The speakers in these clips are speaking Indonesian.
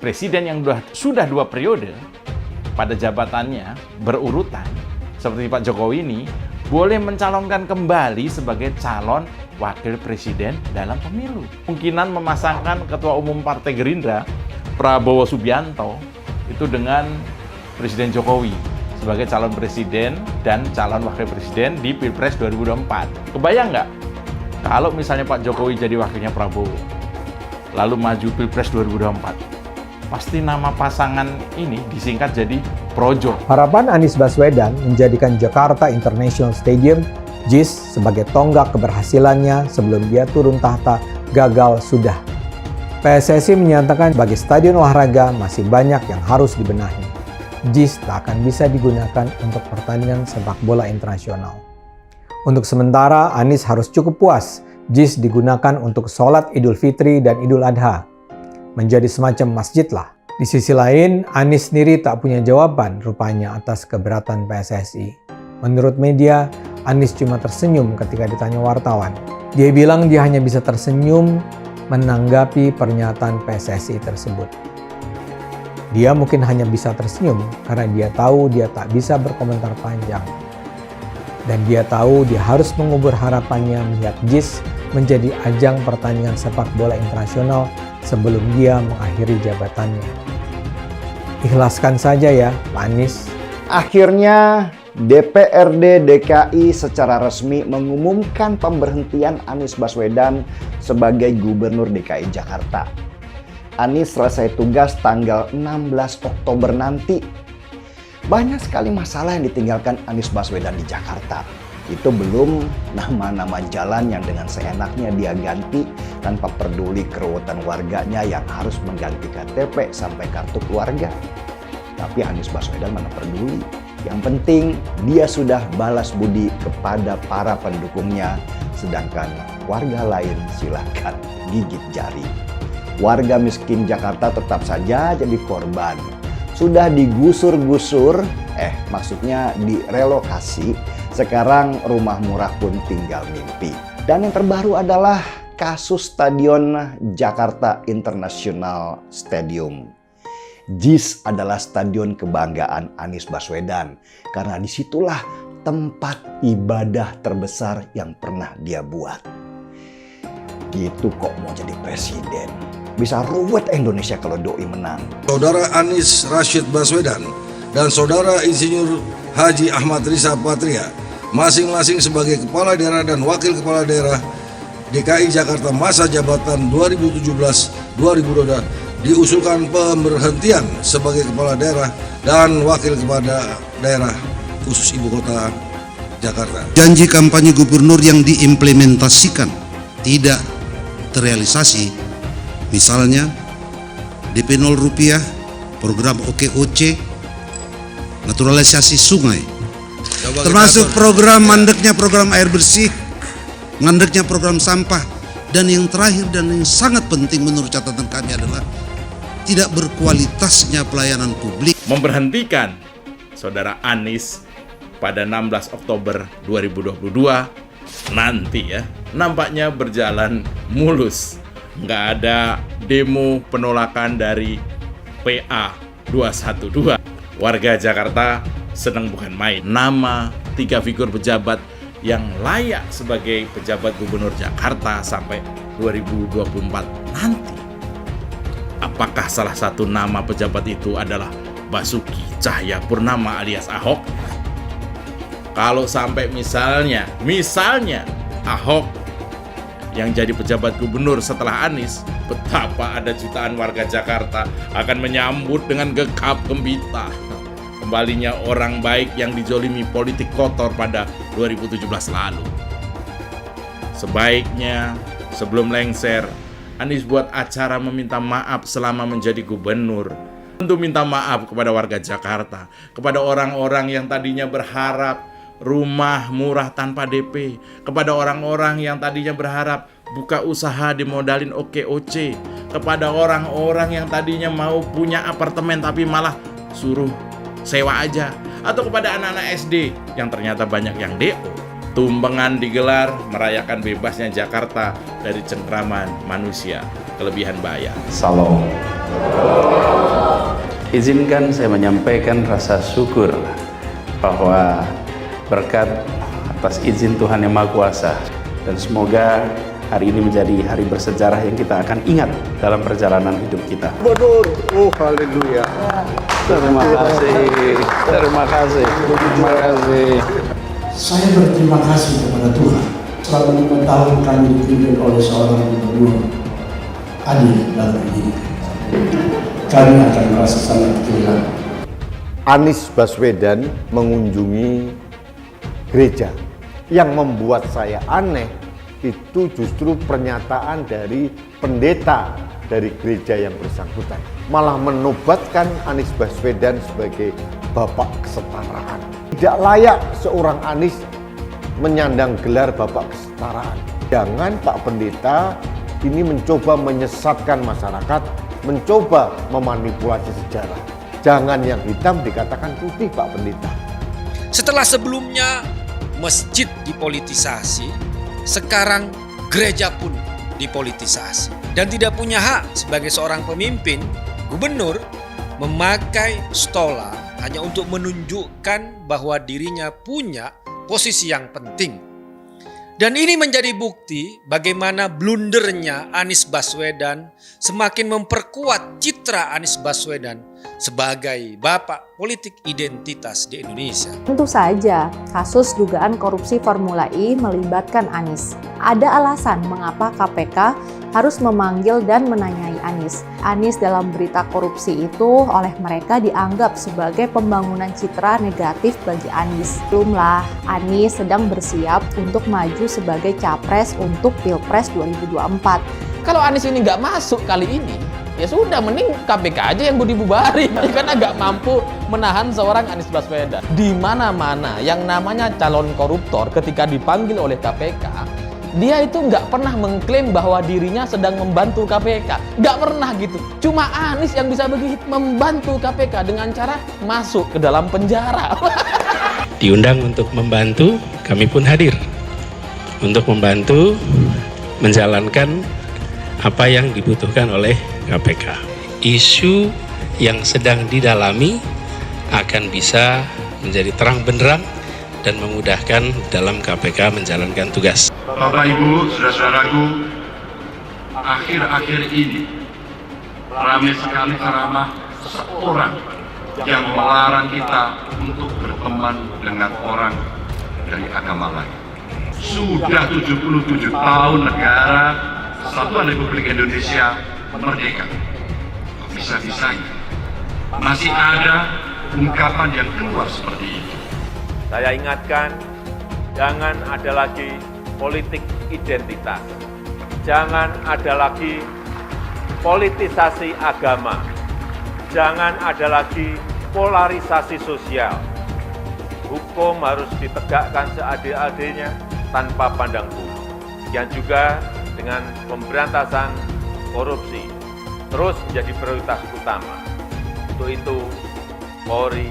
presiden yang sudah 2 periode pada jabatannya berurutan, seperti Pak Jokowi ini, boleh mencalonkan kembali sebagai calon wakil presiden dalam pemilu. Kemungkinan memasangkan Ketua Umum Partai Gerindra, Prabowo Subianto, itu dengan Presiden Jokowi sebagai calon presiden dan calon wakil presiden di Pilpres 2024. Kebayang nggak? Kalau misalnya Pak Jokowi jadi wakilnya Prabowo, lalu maju Pilpres 2024, pasti nama pasangan ini disingkat jadi Projo. Harapan Anies Baswedan menjadikan Jakarta International Stadium JIS sebagai tonggak keberhasilannya sebelum dia turun tahta gagal sudah. PSSI menyatakan sebagai stadion olahraga masih banyak yang harus dibenahi. JIS tak akan bisa digunakan untuk pertandingan sepak bola internasional. Untuk sementara, Anies harus cukup puas JIS digunakan untuk sholat Idul Fitri dan Idul Adha. Menjadi semacam masjid lah. Di sisi lain, Anies sendiri tak punya jawaban rupanya atas keberatan PSSI. Menurut media, Anies cuma tersenyum ketika ditanya wartawan. Dia bilang dia hanya bisa tersenyum menanggapi pernyataan PSSI tersebut. Dia mungkin hanya bisa tersenyum karena dia tahu dia tak bisa berkomentar panjang. Dan dia tahu dia harus mengubur harapannya melihat JIS menjadi ajang pertandingan sepak bola internasional sebelum dia mengakhiri jabatannya. Ikhlaskan saja ya, Pak Anies. Akhirnya DPRD DKI secara resmi mengumumkan pemberhentian Anies Baswedan sebagai Gubernur DKI Jakarta. Anies selesai tugas tanggal 16 Oktober nanti. Banyak sekali masalah yang ditinggalkan Anies Baswedan di Jakarta. Itu belum nama-nama jalan yang dengan seenaknya dia ganti tanpa peduli keruwetan warganya yang harus mengganti KTP sampai kartu keluarga. Tapi Anies Baswedan mana peduli. Yang penting dia sudah balas budi kepada para pendukungnya, sedangkan warga lain silakan gigit jari. Warga miskin Jakarta tetap saja jadi korban. Sudah digusur-gusur, maksudnya direlokasi. Sekarang rumah murah pun tinggal mimpi. Dan yang terbaru adalah kasus Stadion Jakarta International Stadium. JIS adalah stadion kebanggaan Anies Baswedan karena disitulah tempat ibadah terbesar yang pernah dia buat. Gitu kok mau jadi presiden. Bisa ruwet Indonesia kalau doi menang. Saudara Anies Rashid Baswedan dan Saudara Insinyur Haji Ahmad Riza Patria, masing-masing sebagai Kepala Daerah dan Wakil Kepala Daerah DKI Jakarta masa jabatan 2017-2022 diusulkan pemberhentian sebagai Kepala Daerah dan Wakil Kepala Daerah khusus Ibu Kota Jakarta. Janji kampanye gubernur yang diimplementasikan tidak terrealisasi, misalnya DP 0 rupiah, program OKOC, naturalisasi sungai, termasuk program mandeknya program air bersih, mandeknya program sampah, dan yang terakhir dan yang sangat penting menurut catatan kami adalah tidak berkualitasnya pelayanan publik. Memberhentikan Saudara Anies pada 16 Oktober 2022 nanti ya, nampaknya berjalan mulus. Nggak ada demo penolakan dari PA 212. Warga Jakarta senang bukan main. Nama 3 figur pejabat yang layak sebagai pejabat gubernur Jakarta sampai 2024 nanti. Apakah salah satu nama pejabat itu adalah Basuki Cahayapurnama alias Ahok? Kalau sampai misalnya Ahok yang jadi pejabat gubernur setelah Anies, betapa ada jutaan warga Jakarta akan menyambut dengan gegap gembita kembalinya orang baik yang dijolimi politik kotor pada 2017 lalu. Sebaiknya sebelum lengser, Anies buat acara meminta maaf selama menjadi gubernur. Tentu minta maaf kepada warga Jakarta, kepada orang-orang yang tadinya berharap rumah murah tanpa DP, kepada orang-orang yang tadinya berharap buka usaha dimodalin OKOC, kepada orang-orang yang tadinya mau punya apartemen tapi malah suruh sewa aja, atau kepada anak-anak SD yang ternyata banyak yang DO. Tumbengan digelar merayakan bebasnya Jakarta dari cengkraman manusia kelebihan bayar. Salam. Izinkan saya menyampaikan rasa syukur bahwa berkat atas izin Tuhan Yang Maha Kuasa, dan semoga hari ini menjadi hari bersejarah yang kita akan ingat dalam perjalanan hidup kita. Gubernur, oh haleluya. Terima kasih, terima kasih, terima kasih. Saya berterima kasih kepada Tuhan. Selama 5 tahun kami dipimpin oleh seorang gubernur adil dalam pendidikan. Kami akan merasa sangat kehilangan. Anies Baswedan mengunjungi gereja. Yang membuat saya aneh itu justru pernyataan dari pendeta dari gereja yang bersangkutan. Malah menobatkan Anies Baswedan sebagai bapak kesetaraan. Tidak layak seorang Anies menyandang gelar bapak kesetaraan. Jangan Pak Pendeta ini mencoba menyesatkan masyarakat, mencoba memanipulasi sejarah. Jangan yang hitam dikatakan putih, Pak Pendeta. Setelah sebelumnya masjid dipolitisasi, sekarang gereja pun dipolitisasi. Dan tidak punya hak sebagai seorang pemimpin, gubernur memakai stola hanya untuk menunjukkan bahwa dirinya punya posisi yang penting. Dan ini menjadi bukti bagaimana blundernya Anies Baswedan semakin memperkuat citra Anies Baswedan sebagai bapak politik identitas di Indonesia. Tentu saja, kasus dugaan korupsi Formula E melibatkan Anies. Ada alasan mengapa KPK harus memanggil dan menanyai Anies. Anies dalam berita korupsi itu oleh mereka dianggap sebagai pembangunan citra negatif bagi Anies. Belumlah, Anies sedang bersiap untuk maju sebagai capres untuk Pilpres 2024. Kalau Anies ini nggak masuk kali ini, ya sudah, mending KPK aja yang dibubarin, karena nggak mampu menahan seorang Anies Baswedan. Di mana-mana yang namanya calon koruptor ketika dipanggil oleh KPK, dia itu nggak pernah mengklaim bahwa dirinya sedang membantu KPK. Nggak pernah gitu. Cuma Anies yang bisa begitu membantu KPK dengan cara masuk ke dalam penjara. Diundang untuk membantu, kami pun hadir. Untuk membantu menjalankan apa yang dibutuhkan oleh KPK. Isu yang sedang didalami akan bisa menjadi terang benderang dan memudahkan dalam KPK menjalankan tugas. Bapak Ibu, saudara-saudaraku, akhir-akhir ini ramai sekali ceramah seorang yang melarang kita untuk berteman dengan orang dari agama lain. Sudah 77 tahun negara Kesatuan Republik Indonesia merdeka. Bisa-bisanya masih ada ungkapan yang keluar seperti itu. Saya ingatkan, jangan ada lagi politik identitas. Jangan ada lagi politisasi agama. Jangan ada lagi polarisasi sosial. Hukum harus ditegakkan seadil-adilnya tanpa pandang bulu. Demikian juga dengan pemberantasan korupsi terus menjadi prioritas utama. Untuk itu, Polri,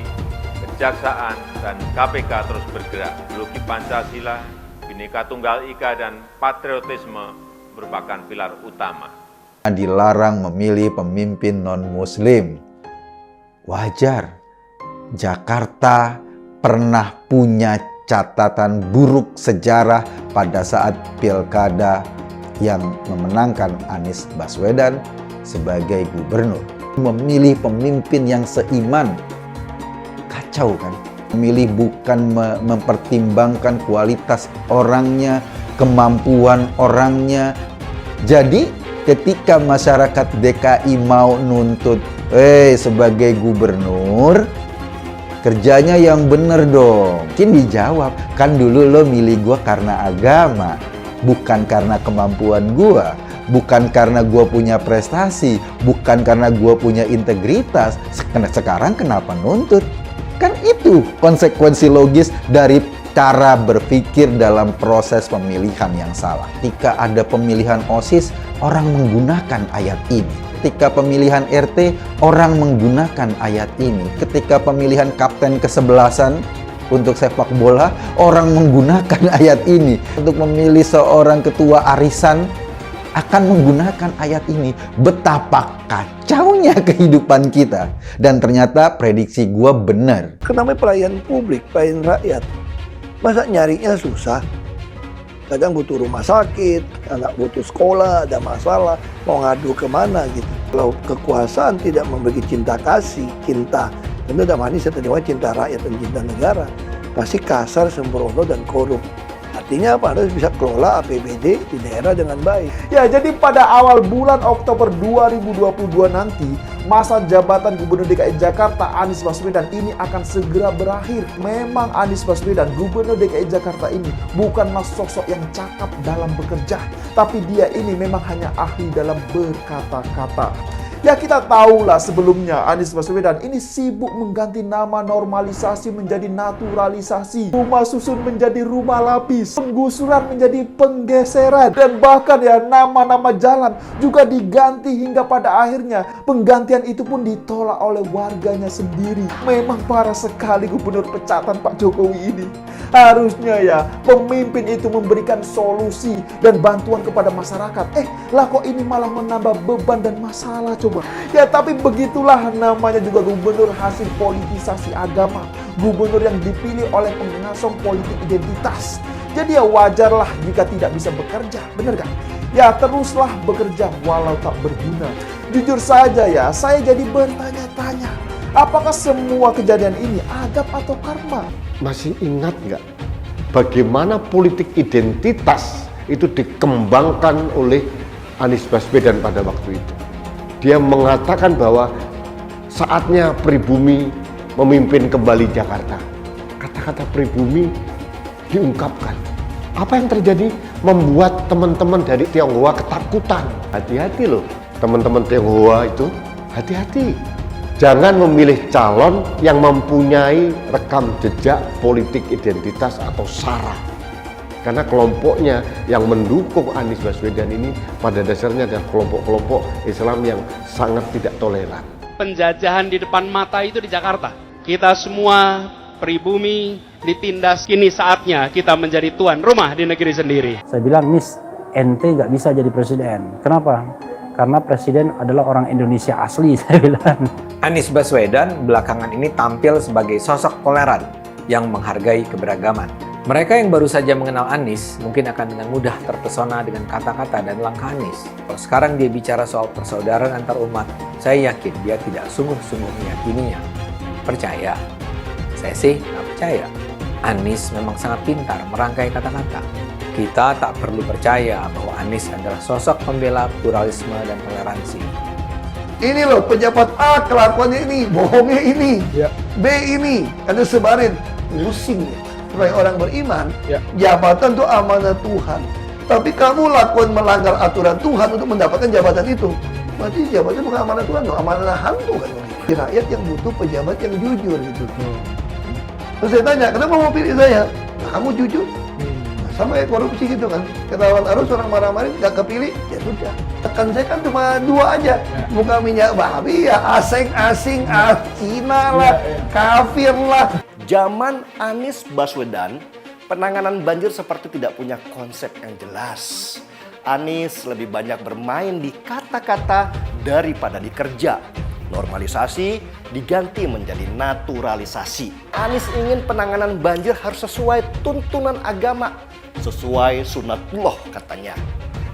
Kejaksaan, dan KPK terus bergerak. Ideologi Pancasila, Bhinneka Tunggal Ika, dan patriotisme merupakan pilar utama. Dilarang memilih pemimpin non-Muslim. Wajar. Jakarta pernah punya catatan buruk sejarah pada saat pilkada yang memenangkan Anies Baswedan sebagai gubernur. Memilih pemimpin yang seiman. Kacau kan? Memilih bukan mempertimbangkan kualitas orangnya, kemampuan orangnya. Jadi ketika masyarakat DKI mau nuntut, sebagai gubernur, kerjanya yang bener dong. Mungkin dijawab, kan dulu lo milih gua karena agama, bukan karena kemampuan gua, bukan karena gua punya prestasi, bukan karena gua punya integritas. Sekarang kenapa nuntut? Kan itu konsekuensi logis dari cara berpikir dalam proses pemilihan yang salah. Ketika ada pemilihan OSIS, orang menggunakan ayat ini. Ketika pemilihan RT, orang menggunakan ayat ini. Ketika pemilihan kapten kesebelasan untuk sepak bola, orang menggunakan ayat ini. Untuk memilih seorang ketua arisan, akan menggunakan ayat ini. Betapa kacaunya kehidupan kita. Dan ternyata prediksi gue benar. Kenapa pelayan publik, pelayan rakyat? Masa nyarinya susah? Kadang butuh rumah sakit, anak butuh sekolah, ada masalah, mau ngadu kemana gitu. Kalau kekuasaan tidak memberi cinta kasih, cinta, tentu dalam hal ini saya terjemah cinta rakyat dan cinta negara, pasti kasar, sembrono, dan korup. Artinya apa? Harus bisa kelola APBD di daerah dengan baik. Ya, jadi pada awal bulan Oktober 2022 nanti, masa jabatan Gubernur DKI Jakarta Anies Baswedan ini akan segera berakhir. Memang Anies Baswedan, Gubernur DKI Jakarta ini bukanlah sosok yang cakap dalam bekerja, tapi dia ini memang hanya ahli dalam berkata-kata. Ya, kita tahulah sebelumnya Anies Baswedan ini sibuk mengganti nama normalisasi menjadi naturalisasi, rumah susun menjadi rumah lapis, penggusuran menjadi penggeseran, dan bahkan ya nama-nama jalan juga diganti hingga pada akhirnya penggantian itu pun ditolak oleh warganya sendiri. Memang parah sekali gubernur pecatan Pak Jokowi ini. Harusnya ya pemimpin itu memberikan solusi dan bantuan kepada masyarakat. Lah kok ini malah menambah beban dan masalah coba. Ya tapi begitulah namanya juga gubernur hasil politisasi agama. Gubernur yang dipilih oleh pengasong politik identitas. Jadi ya wajarlah jika tidak bisa bekerja, bener kan? Ya teruslah bekerja walau tak berguna. Jujur saja ya, saya jadi bertanya-tanya. Apakah semua kejadian ini adab atau karma? Masih ingat nggak bagaimana politik identitas itu dikembangkan oleh Anies Baswedan pada waktu itu? Dia mengatakan bahwa saatnya pribumi memimpin kembali Jakarta. Kata-kata pribumi diungkapkan. Apa yang terjadi? Membuat teman-teman dari Tionghoa ketakutan. Hati-hati loh, teman-teman Tionghoa itu hati-hati. Jangan memilih calon yang mempunyai rekam jejak politik identitas atau SARA. Karena kelompoknya yang mendukung Anies Baswedan ini pada dasarnya adalah kelompok-kelompok Islam yang sangat tidak toleran. Penjajahan di depan mata itu di Jakarta. Kita semua pribumi ditindas, kini saatnya kita menjadi tuan rumah di negeri sendiri. Saya bilang, Nis, ente nggak bisa jadi presiden. Kenapa? Karena presiden adalah orang Indonesia asli, saya bilang. Anies Baswedan belakangan ini tampil sebagai sosok toleran yang menghargai keberagaman. Mereka yang baru saja mengenal Anies mungkin akan dengan mudah terpesona dengan kata-kata dan langkah Anies. Kalau sekarang dia bicara soal persaudaraan antar umat, saya yakin dia tidak sungguh-sungguh meyakininya. Percaya? Saya sih nggak percaya. Anies memang sangat pintar merangkai kata-kata. Kita tak perlu percaya bahwa Anies adalah sosok pembela pluralisme dan toleransi. Ini loh pejabat A kelakuannya ini, bohongnya ini, B ini, ada sebarin, pusing ya. Sebagai orang beriman, jabatan itu amanah Tuhan. Tapi kamu lakukan melanggar aturan Tuhan untuk mendapatkan jabatan itu. Berarti jabatan bukan amanah Tuhan, amanah hantu kan. Rakyat yang butuh pejabat yang jujur gitu. Terus saya tanya, kenapa mau pilih saya? Nah, kamu jujur? Nah, sama kayak korupsi gitu kan. Ketahuan arus orang marah-marah nggak kepilih, ya sudah. Tekan saya kan cuma 2 aja. Bukan minyak babi ya, asing-asing, Cina lah, kafir lah. Zaman Anies Baswedan, penanganan banjir seperti tidak punya konsep yang jelas. Anies lebih banyak bermain di kata-kata daripada di kerja. Normalisasi diganti menjadi naturalisasi. Anies ingin penanganan banjir harus sesuai tuntunan agama, sesuai sunatullah katanya.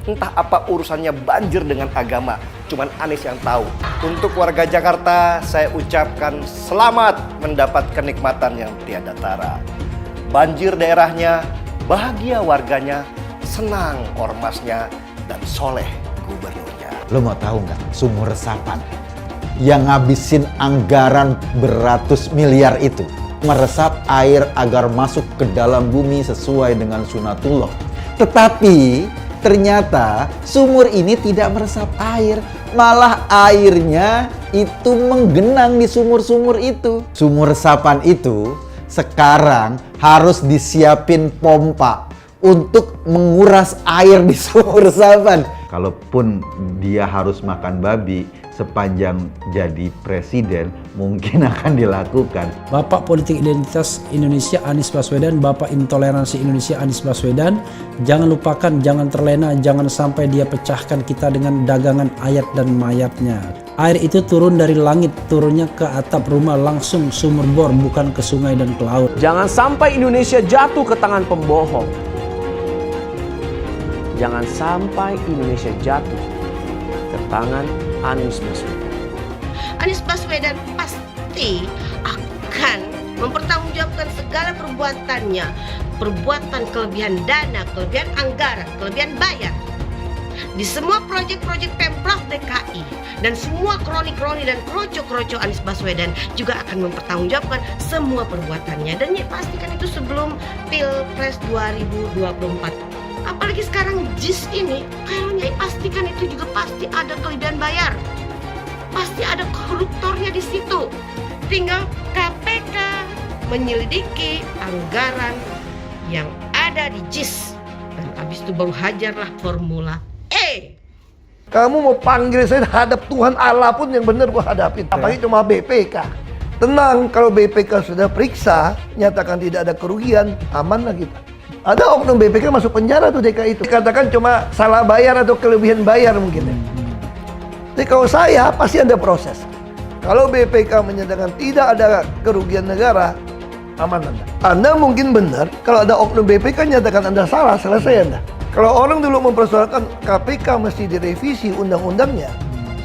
Entah apa urusannya banjir dengan agama, cuman Anies yang tahu. Untuk warga Jakarta, saya ucapkan selamat mendapat kenikmatan yang tiada tara. Banjir daerahnya, bahagia warganya, senang ormasnya, dan soleh gubernurnya. Lo mau tahu nggak, sumur resapan yang ngabisin anggaran beratus miliar itu meresap air agar masuk ke dalam bumi sesuai dengan sunatullah. Tetapi ternyata sumur ini tidak meresap air, malah airnya itu menggenang di sumur-sumur itu. Sumur resapan itu sekarang harus disiapin pompa untuk menguras air di sumur resapan. Kalaupun dia harus makan babi, sepanjang jadi presiden mungkin akan dilakukan. Bapak Politik Identitas Indonesia Anies Baswedan, Bapak Intoleransi Indonesia Anies Baswedan, jangan lupakan, jangan terlena, jangan sampai dia pecahkan kita dengan dagangan ayat dan mayatnya. Air itu turun dari langit, turunnya ke atap rumah langsung sumber bor, bukan ke sungai dan ke laut. Jangan sampai Indonesia jatuh ke tangan pembohong. Jangan sampai Indonesia jatuh ke tangan Anies Baswedan. Anies Baswedan pasti akan mempertanggungjawabkan segala perbuatannya, perbuatan kelebihan dana, kelebihan anggaran, kelebihan bayar di semua proyek-proyek Pemprov DKI, dan semua kroni-kroni dan kroco-kroco Anies Baswedan juga akan mempertanggungjawabkan semua perbuatannya, dan pastikan itu sebelum Pilpres 2024. Apalagi sekarang JIS ini, kayaknya pastikan itu juga pasti ada kelebihan bayar, pasti ada koruptornya di situ. Tinggal KPK menyelidiki anggaran yang ada di JIS, dan habis itu baru hajarlah formula E. Kamu mau panggil saya hadap Tuhan Allah pun yang benar gua hadapin. Apalagi cuma BPK. Tenang, kalau BPK sudah periksa, nyatakan tidak ada kerugian, aman lah kita. Ada oknum BPK masuk penjara tuh DKI itu. Dikatakan cuma salah bayar atau kelebihan bayar mungkin ya. Jadi kalau saya pasti ada proses. Kalau BPK menyatakan tidak ada kerugian negara, aman Anda. Anda mungkin benar, kalau ada oknum BPK nyatakan Anda salah, selesai Anda. Kalau orang dulu mempersoalkan KPK mesti direvisi undang-undangnya,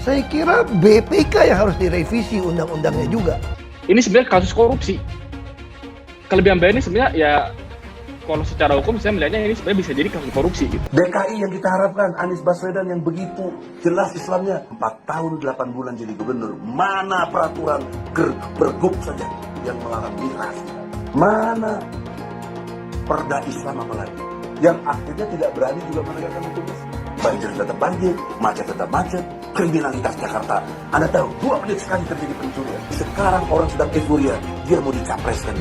saya kira BPK yang harus direvisi undang-undangnya juga. Ini sebenarnya kasus korupsi. Kelebihan bayar ini sebenarnya ya, kalau secara hukum saya melihatnya ini sebenarnya bisa jadi kasus korupsi gitu. DKI yang kita harapkan, Anies Baswedan yang begitu jelas Islamnya, 4 tahun 8 bulan jadi gubernur. Mana peraturan pergub saja yang melarang miras? Mana perda Islam apalagi? Yang akhirnya tidak berani juga menegakkan hukum. Banjir tetap banjir, macet tetap macet, kriminalitas Jakarta. Anda tahu, 2 menit sekali terjadi pencurian. Sekarang orang sedang euforia, dia mau dicapreskan.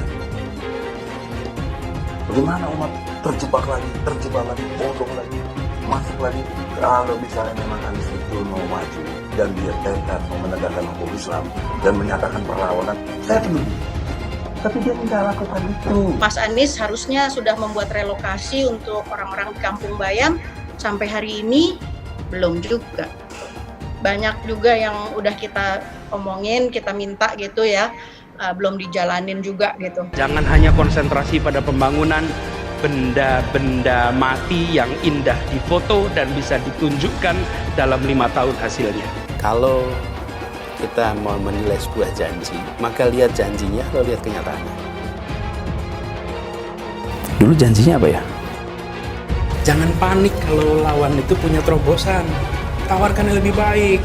Bagaimana umat terjebak lagi, bodoh lagi, masuk lagi. Kalau misalnya memang Anies itu mau maju dan dia tekad mau menegakkan hukum Islam dan menyatakan perlawanan, saya peduli. Tapi dia tidak lakukan itu. Mas Anies harusnya sudah membuat relokasi untuk orang-orang di Kampung Bayam, sampai hari ini belum juga. Banyak juga yang udah kita omongin, kita minta gitu ya, belum dijalanin juga gitu. Jangan hanya konsentrasi pada pembangunan benda-benda mati yang indah difoto dan bisa ditunjukkan dalam 5 tahun hasilnya. Kalau kita mau menilai sebuah janji, maka lihat janjinya atau lihat kenyataannya. Dulu janjinya apa ya? Jangan panik kalau lawan itu punya terobosan. Tawarkan yang lebih baik.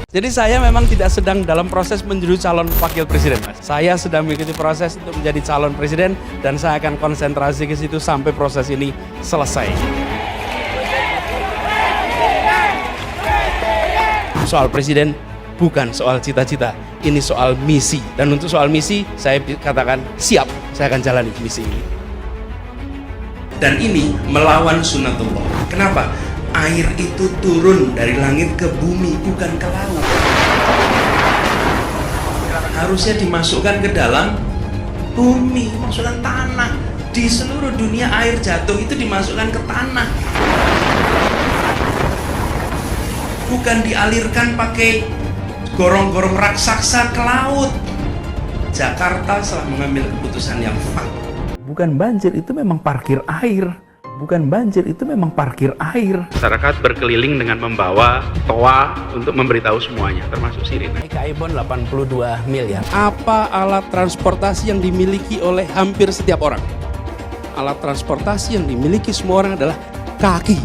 Jadi saya memang tidak sedang dalam proses menuju calon wakil presiden, Mas. Saya sedang mengikuti proses untuk menjadi calon presiden dan saya akan konsentrasi ke situ sampai proses ini selesai. Soal presiden bukan soal cita-cita, ini soal misi. Dan untuk soal misi, saya katakan siap, saya akan jalani misi ini. Dan ini melawan sunnatullah. Kenapa? Air itu turun dari langit ke bumi, bukan ke laut. Harusnya dimasukkan ke dalam bumi, masukkan tanah. Di seluruh dunia air jatuh itu dimasukkan ke tanah. Bukan dialirkan pakai gorong-gorong raksasa ke laut. Jakarta telah mengambil keputusan yang tepat. Bukan banjir, itu memang parkir air. Bukan banjir, itu memang parkir air. Masyarakat berkeliling dengan membawa toa untuk memberitahu semuanya, termasuk sirine. DKI Bond 82 miliar. Apa alat transportasi yang dimiliki oleh hampir setiap orang? Alat transportasi yang dimiliki semua orang adalah kaki.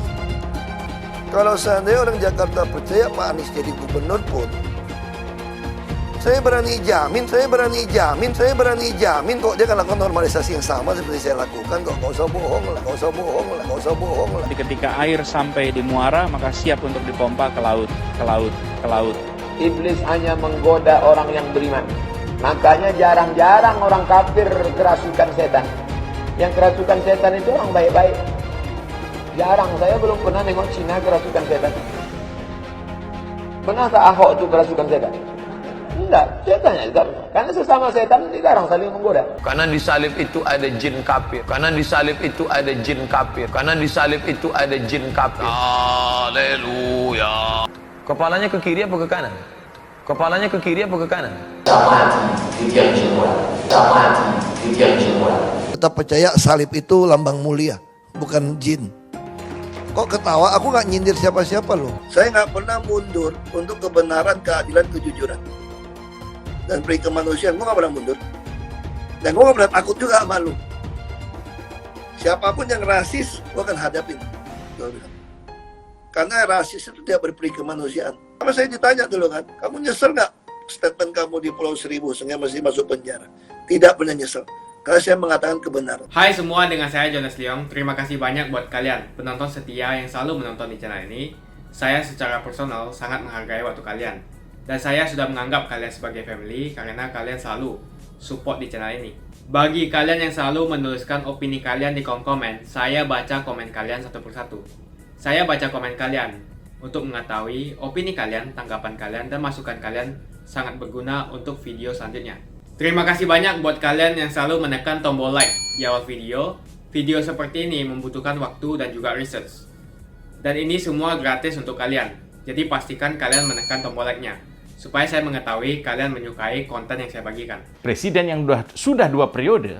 Kalau seandainya orang Jakarta percaya Pak Anies jadi gubernur pun, saya berani jamin kok dia akan lakukan normalisasi yang sama seperti saya lakukan kok. Nggak usah bohong lah. Ketika air sampai di muara, maka siap untuk dipompa ke laut. Iblis hanya menggoda orang yang beriman. Makanya jarang-jarang orang kafir kerasukan setan. Yang kerasukan setan itu orang baik-baik. Jarang, saya belum pernah nengok Cina kerasukan setan. Pernah tak Ahok itu kerasukan setan? Enggak, setannya juga pernah. Karena sesama setan dilarang saling menggoda. Karena di salib itu ada jin kafir. Karena di salib itu ada jin kafir. Karena di salib itu ada jin kafir. Haleluya. Kepalanya ke kiri apa ke kanan? Kepalanya ke kiri apa ke kanan? Tetap percaya salib itu lambang mulia, bukan jin. Kok ketawa? Aku nggak nyindir siapa-siapa loh. Saya nggak pernah mundur untuk kebenaran, keadilan, kejujuran. Dan peri kemanusiaan, gue nggak pernah mundur. Dan gue nggak pernah takut juga sama lu. Siapapun yang rasis, gue akan hadapin. Gue bilang. Karena rasis itu tidak berperi kemanusiaan. Sama saya ditanya dulu kan, kamu nyesel nggak statement kamu di Pulau Seribu sehingga masih masuk penjara? Tidak pernah nyesel. Karena saya mengatakan kebenaran. Hai semua, dengan saya Jonas Leong. Terima kasih banyak buat kalian, penonton setia yang selalu menonton di channel ini. Saya secara personal sangat menghargai waktu kalian. Dan saya sudah menganggap kalian sebagai family karena kalian selalu support di channel ini. Bagi kalian yang selalu menuliskan opini kalian di kolom komen, saya baca komen kalian satu persatu. Saya baca komen kalian untuk mengetahui opini kalian, tanggapan kalian, dan masukan kalian sangat berguna untuk video selanjutnya. Terima kasih banyak buat kalian yang selalu menekan tombol like di awal video. Video seperti ini membutuhkan waktu dan juga research. Dan ini semua gratis untuk kalian. Jadi pastikan kalian menekan tombol like-nya, supaya saya mengetahui kalian menyukai konten yang saya bagikan. Presiden yang sudah 2 periode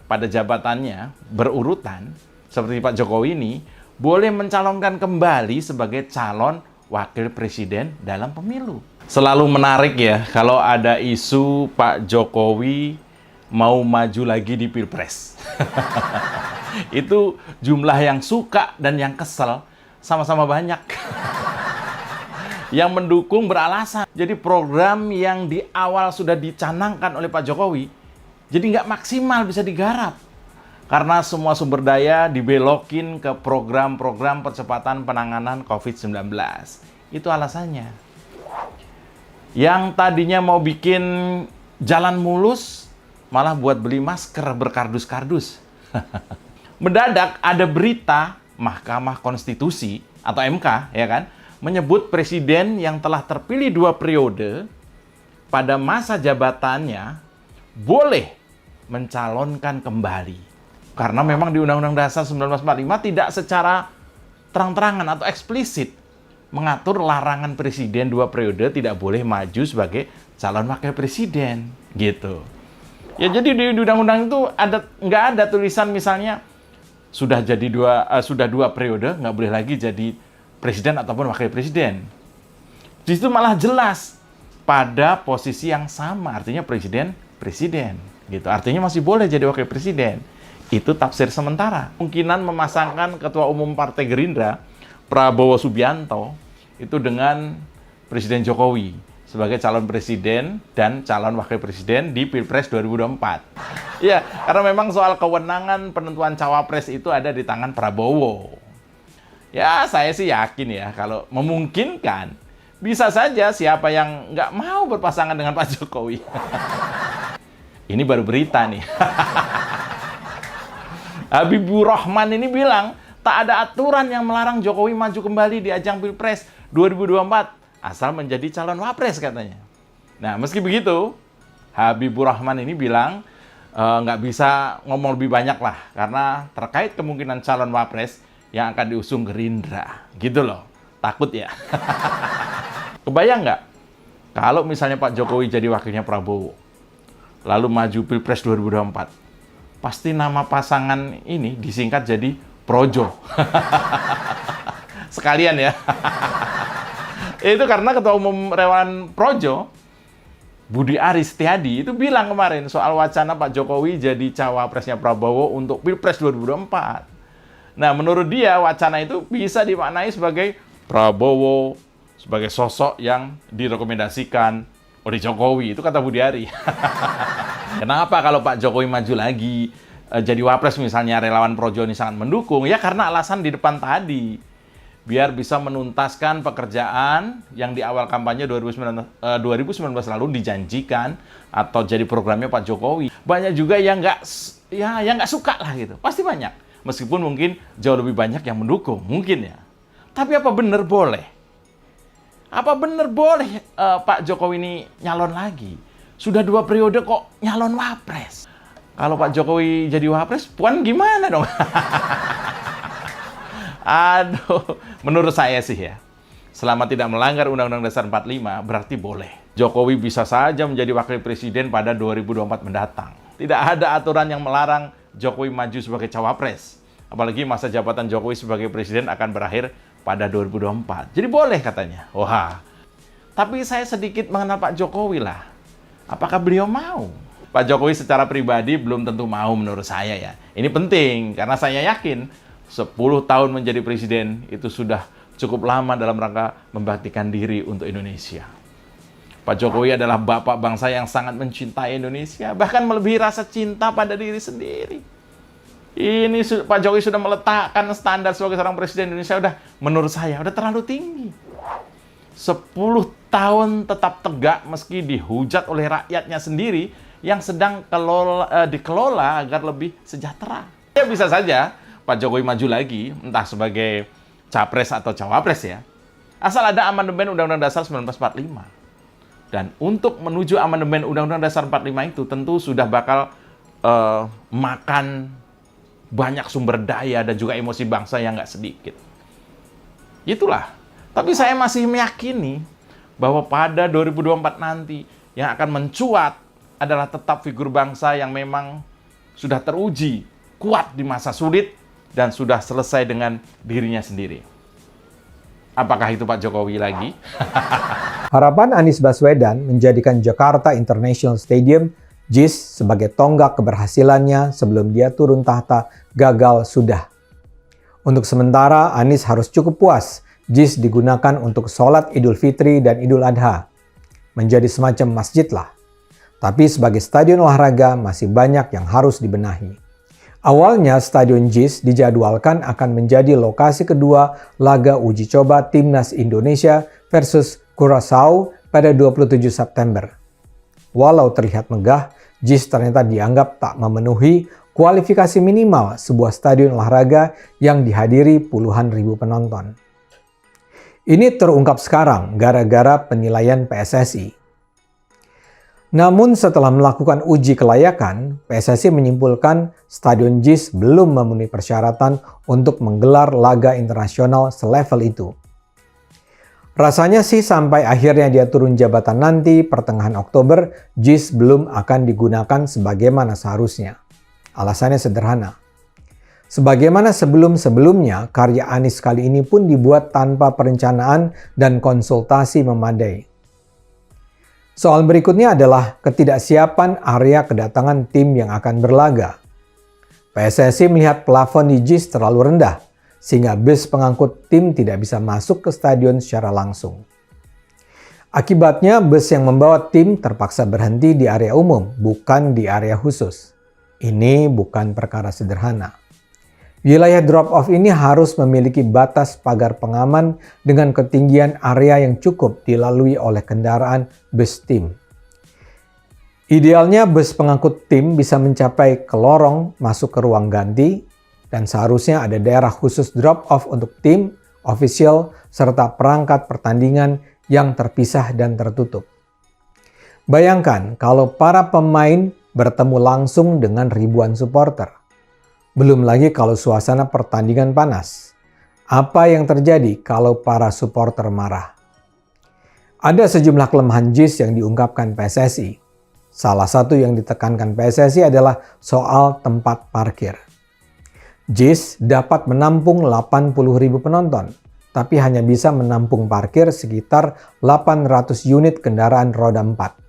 pada jabatannya berurutan, seperti Pak Jokowi ini, boleh mencalonkan kembali sebagai calon wakil presiden dalam pemilu. Selalu menarik ya kalau ada isu Pak Jokowi mau maju lagi di Pilpres. Itu jumlah yang suka dan yang kesel sama-sama banyak. Yang mendukung beralasan. Jadi program yang di awal sudah dicanangkan oleh Pak Jokowi, jadi nggak maksimal bisa digarap. Karena semua sumber daya dibelokin ke program-program percepatan penanganan COVID-19. Itu alasannya. Yang tadinya mau bikin jalan mulus, malah buat beli masker berkardus-kardus. Mendadak ada berita Mahkamah Konstitusi atau MK, ya kan, menyebut presiden yang telah terpilih 2 periode pada masa jabatannya boleh mencalonkan kembali. Karena memang di Undang-Undang Dasar 1945 tidak secara terang-terangan atau eksplisit mengatur larangan presiden 2 periode tidak boleh maju sebagai calon wakil presiden, gitu. Ya jadi di undang-undang itu nggak ada tulisan misalnya sudah 2 periode nggak boleh lagi jadi presiden ataupun wakil presiden. Di situ malah jelas pada posisi yang sama, artinya presiden, gitu. Artinya masih boleh jadi wakil presiden. Itu tafsir sementara. Kemungkinan memasangkan Ketua Umum Partai Gerindra, Prabowo Subianto, itu dengan Presiden Jokowi sebagai calon presiden dan calon wakil presiden di Pilpres 2024. Ya, karena memang soal kewenangan penentuan cawapres itu ada di tangan Prabowo. Ya, saya sih yakin ya, kalau memungkinkan, bisa saja siapa yang nggak mau berpasangan dengan Pak Jokowi. Ini baru berita nih. Habibur Rahman ini bilang, tak ada aturan yang melarang Jokowi maju kembali di ajang Pilpres 2024, asal menjadi calon wapres katanya. Nah, meski begitu, Habibur Rahman ini bilang, nggak bisa ngomong lebih banyak lah, karena terkait kemungkinan calon wapres yang akan diusung Gerindra. Gitu loh, takut ya. Kebayang nggak? Kalau misalnya Pak Jokowi jadi wakilnya Prabowo, lalu maju Pilpres 2024, pasti nama pasangan ini disingkat jadi Projo. Sekalian ya. Itu karena Ketua Umum Relawan Projo, Budi Aris Setiadi, itu bilang kemarin soal wacana Pak Jokowi jadi cawapresnya Prabowo untuk Pilpres 2024. Nah, menurut dia wacana itu bisa dimaknai sebagai Prabowo sebagai sosok yang direkomendasikan oleh Jokowi. Itu kata Budi Ari. Kenapa kalau Pak Jokowi maju lagi jadi wapres misalnya relawan Projo ini sangat mendukung? Ya karena alasan di depan tadi. Biar bisa menuntaskan pekerjaan yang di awal kampanye 2019 lalu dijanjikan atau jadi programnya Pak Jokowi. Banyak juga yang nggak suka lah gitu. Pasti banyak. Meskipun mungkin jauh lebih banyak yang mendukung, mungkin ya. Tapi apa benar boleh? Apa benar boleh Pak Jokowi ini nyalon lagi? Sudah 2 periode kok nyalon wapres. Kalau Pak Jokowi jadi wapres, Puan gimana dong? Aduh, menurut saya sih ya, selama tidak melanggar Undang-Undang Dasar 45, berarti boleh. Jokowi bisa saja menjadi wakil presiden pada 2024 mendatang. Tidak ada aturan yang melarang Jokowi maju sebagai cawapres. Apalagi masa jabatan Jokowi sebagai presiden akan berakhir pada 2024. Jadi boleh katanya. Wah, tapi saya sedikit mengenal Pak Jokowi lah. Apakah beliau mau? Pak Jokowi secara pribadi belum tentu mau menurut saya ya. Ini penting karena saya yakin 10 tahun menjadi presiden itu sudah cukup lama dalam rangka membaktikan diri untuk Indonesia. Pak Jokowi adalah bapak bangsa yang sangat mencintai Indonesia, bahkan melebihi rasa cinta pada diri sendiri. Ini Pak Jokowi sudah meletakkan standar sebagai seorang presiden Indonesia, menurut saya udah terlalu tinggi. 10 tahun tetap tegak meski dihujat oleh rakyatnya sendiri yang sedang dikelola agar lebih sejahtera. Ya bisa saja Pak Jokowi maju lagi, entah sebagai capres atau cawapres ya, asal ada amandemen Undang-Undang Dasar 1945. Dan untuk menuju amandemen Undang-Undang Dasar 45 itu tentu sudah bakal makan banyak sumber daya dan juga emosi bangsa yang nggak sedikit. Itulah. Tapi saya masih meyakini bahwa pada 2024 nanti yang akan mencuat adalah tetap figur bangsa yang memang sudah teruji, kuat di masa sulit, dan sudah selesai dengan dirinya sendiri. Apakah itu Pak Jokowi lagi? Harapan Anies Baswedan menjadikan Jakarta International Stadium JIS sebagai tonggak keberhasilannya sebelum dia turun tahta gagal sudah. Untuk sementara, Anies harus cukup puas JIS digunakan untuk sholat Idul Fitri dan Idul Adha. Menjadi semacam masjid lah. Tapi sebagai stadion olahraga masih banyak yang harus dibenahi. Awalnya Stadion JIS dijadwalkan akan menjadi lokasi kedua laga uji coba Timnas Indonesia versus Curaçao pada 27 September. Walau terlihat megah, JIS ternyata dianggap tak memenuhi kualifikasi minimal sebuah stadion olahraga yang dihadiri puluhan ribu penonton. Ini terungkap sekarang gara-gara penilaian PSSI. Namun setelah melakukan uji kelayakan, PSSI menyimpulkan Stadion JIS belum memenuhi persyaratan untuk menggelar laga internasional selevel itu. Rasanya sih sampai akhirnya dia turun jabatan nanti pertengahan Oktober, JIS belum akan digunakan sebagaimana seharusnya. Alasannya sederhana. Sebagaimana sebelum-sebelumnya, karya Anies kali ini pun dibuat tanpa perencanaan dan konsultasi memadai. Soal berikutnya adalah ketidaksiapan area kedatangan tim yang akan berlaga. PSSI melihat plafon di JIS terlalu rendah, sehingga bus pengangkut tim tidak bisa masuk ke stadion secara langsung. Akibatnya, bus yang membawa tim terpaksa berhenti di area umum, bukan di area khusus. Ini bukan perkara sederhana. Wilayah drop-off ini harus memiliki batas pagar pengaman dengan ketinggian area yang cukup dilalui oleh kendaraan bus tim. Idealnya bus pengangkut tim bisa mencapai ke lorong masuk ke ruang ganti, dan seharusnya ada daerah khusus drop-off untuk tim, ofisial, serta perangkat pertandingan yang terpisah dan tertutup. Bayangkan kalau para pemain bertemu langsung dengan ribuan supporter. Belum lagi kalau suasana pertandingan panas. Apa yang terjadi kalau para supporter marah? Ada sejumlah kelemahan JIS yang diungkapkan PSSI. Salah satu yang ditekankan PSSI adalah soal tempat parkir. JIS dapat menampung 80.000 penonton, tapi hanya bisa menampung parkir sekitar 800 unit kendaraan roda 4.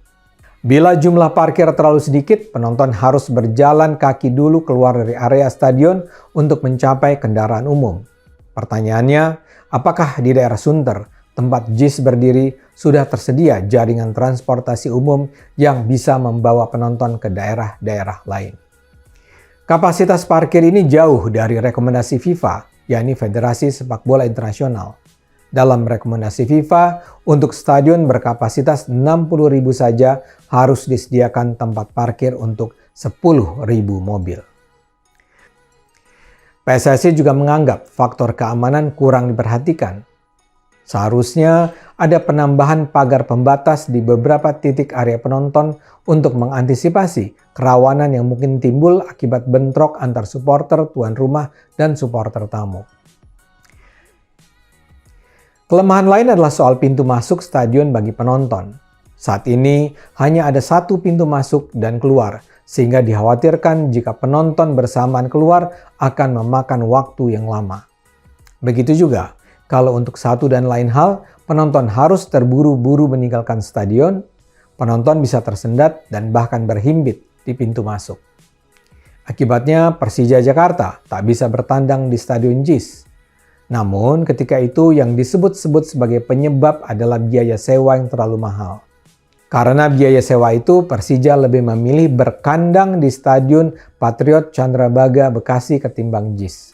Bila jumlah parkir terlalu sedikit, penonton harus berjalan kaki dulu keluar dari area stadion untuk mencapai kendaraan umum. Pertanyaannya, apakah di daerah Sunter, tempat JIS berdiri, sudah tersedia jaringan transportasi umum yang bisa membawa penonton ke daerah-daerah lain? Kapasitas parkir ini jauh dari rekomendasi FIFA, yakni Federasi Sepak Bola Internasional. Dalam rekomendasi FIFA, untuk stadion berkapasitas 60.000 saja harus disediakan tempat parkir untuk 10.000 mobil. PSSI juga menganggap faktor keamanan kurang diperhatikan. Seharusnya ada penambahan pagar pembatas di beberapa titik area penonton untuk mengantisipasi kerawanan yang mungkin timbul akibat bentrok antar supporter tuan rumah dan supporter tamu. Kelemahan lain adalah soal pintu masuk stadion bagi penonton. Saat ini hanya ada satu pintu masuk dan keluar, sehingga dikhawatirkan jika penonton bersamaan keluar akan memakan waktu yang lama. Begitu juga kalau untuk satu dan lain hal, penonton harus terburu-buru meninggalkan stadion, penonton bisa tersendat dan bahkan berhimpit di pintu masuk. Akibatnya Persija Jakarta tak bisa bertandang di Stadion JIS. Namun ketika itu yang disebut-sebut sebagai penyebab adalah biaya sewa yang terlalu mahal. Karena biaya sewa itu, Persija lebih memilih berkandang di Stadion Patriot Candrabaga Bekasi ketimbang JIS.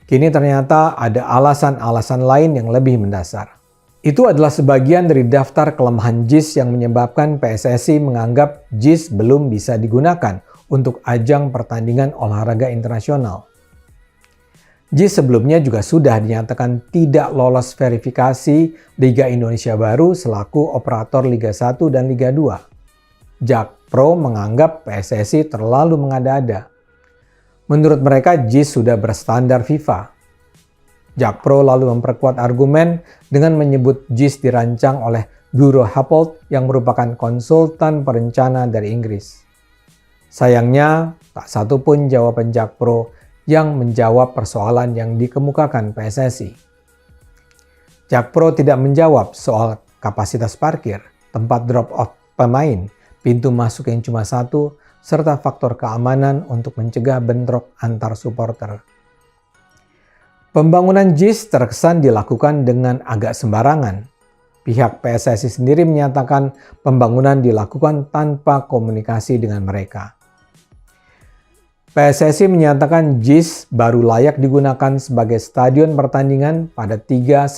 Kini ternyata ada alasan-alasan lain yang lebih mendasar. Itu adalah sebagian dari daftar kelemahan JIS yang menyebabkan PSSI menganggap JIS belum bisa digunakan untuk ajang pertandingan olahraga internasional. JIS sebelumnya juga sudah dinyatakan tidak lolos verifikasi Liga Indonesia Baru selaku operator Liga 1 dan Liga 2. Jakpro menganggap PSSI terlalu mengada-ada. Menurut mereka, JIS sudah berstandar FIFA. Jakpro lalu memperkuat argumen dengan menyebut JIS dirancang oleh Bureau Happold yang merupakan konsultan perencana dari Inggris. Sayangnya, tak satu pun jawaban Jakpro yang menjawab persoalan yang dikemukakan PSSI. Jakpro tidak menjawab soal kapasitas parkir, tempat drop-off pemain, pintu masuk yang cuma satu, serta faktor keamanan untuk mencegah bentrok antar supporter. Pembangunan JIS terkesan dilakukan dengan agak sembarangan. Pihak PSSI sendiri menyatakan pembangunan dilakukan tanpa komunikasi dengan mereka. PSSI menyatakan JIS baru layak digunakan sebagai stadion pertandingan pada 3-5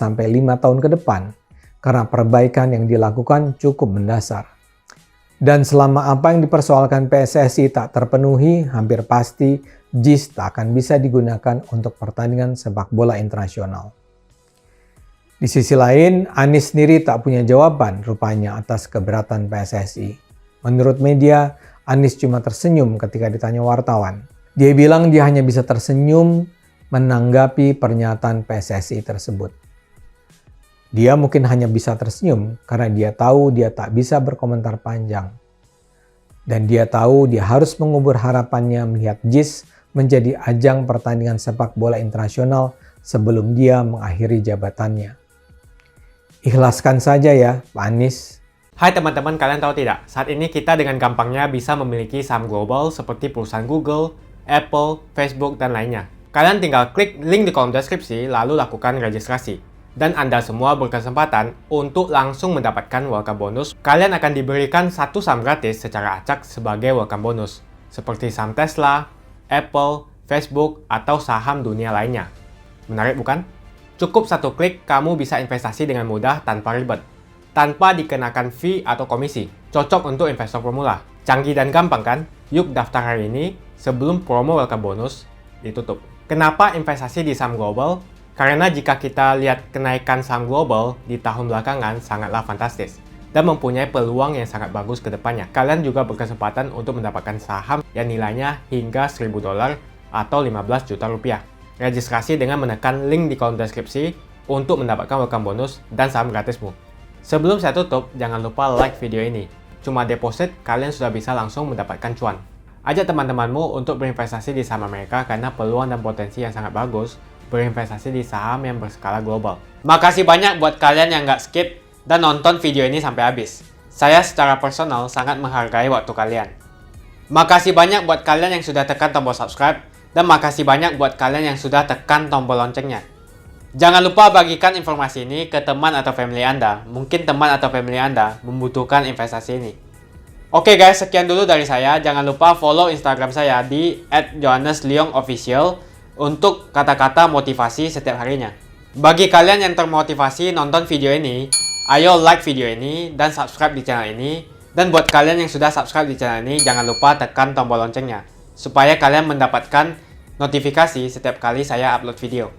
tahun ke depan karena perbaikan yang dilakukan cukup mendasar. Dan selama apa yang dipersoalkan PSSI tak terpenuhi, hampir pasti JIS tak akan bisa digunakan untuk pertandingan sepak bola internasional. Di sisi lain, Anies sendiri tak punya jawaban rupanya atas keberatan PSSI. Menurut media, Anies cuma tersenyum ketika ditanya wartawan. Dia bilang dia hanya bisa tersenyum menanggapi pernyataan PSSI tersebut. Dia mungkin hanya bisa tersenyum karena dia tahu dia tak bisa berkomentar panjang. Dan dia tahu dia harus mengubur harapannya melihat JIS menjadi ajang pertandingan sepak bola internasional sebelum dia mengakhiri jabatannya. Ikhlaskan saja ya, Pak Anies. Hai teman-teman, kalian tahu tidak? Saat ini kita dengan gampangnya bisa memiliki saham global seperti perusahaan Google, Apple, Facebook, dan lainnya. Kalian tinggal klik link di kolom deskripsi lalu lakukan registrasi. Dan Anda semua berkesempatan untuk langsung mendapatkan welcome bonus. Kalian akan diberikan satu saham gratis secara acak sebagai welcome bonus. Seperti saham Tesla, Apple, Facebook, atau saham dunia lainnya. Menarik bukan? Cukup satu klik, kamu bisa investasi dengan mudah tanpa ribet. Tanpa dikenakan fee atau komisi. Cocok untuk investor pemula. Canggih dan gampang kan? Yuk daftar hari ini sebelum promo welcome bonus ditutup. Kenapa investasi di saham global? Karena jika kita lihat kenaikan saham global di tahun belakangan sangatlah fantastis dan mempunyai peluang yang sangat bagus ke depannya. Kalian juga berkesempatan untuk mendapatkan saham yang nilainya hingga $1.000 atau 15 juta rupiah. Registrasi dengan menekan link di kolom deskripsi untuk mendapatkan welcome bonus dan saham gratismu. Sebelum saya tutup, jangan lupa like video ini. Cuma deposit, kalian sudah bisa langsung mendapatkan cuan. Ajak teman-temanmu untuk berinvestasi di saham Amerika karena peluang dan potensi yang sangat bagus berinvestasi di saham yang berskala global. Makasih banyak buat kalian yang nggak skip dan nonton video ini sampai habis. Saya secara personal sangat menghargai waktu kalian. Makasih banyak buat kalian yang sudah tekan tombol subscribe dan makasih banyak buat kalian yang sudah tekan tombol loncengnya. Jangan lupa bagikan informasi ini ke teman atau family Anda. Mungkin teman atau family Anda membutuhkan investasi ini. Oke guys, sekian dulu dari saya. Jangan lupa follow Instagram saya di @johannesleongofficial untuk kata-kata motivasi setiap harinya. Bagi kalian yang termotivasi nonton video ini, ayo like video ini dan subscribe di channel ini. Dan buat kalian yang sudah subscribe di channel ini, jangan lupa tekan tombol loncengnya supaya kalian mendapatkan notifikasi setiap kali saya upload video.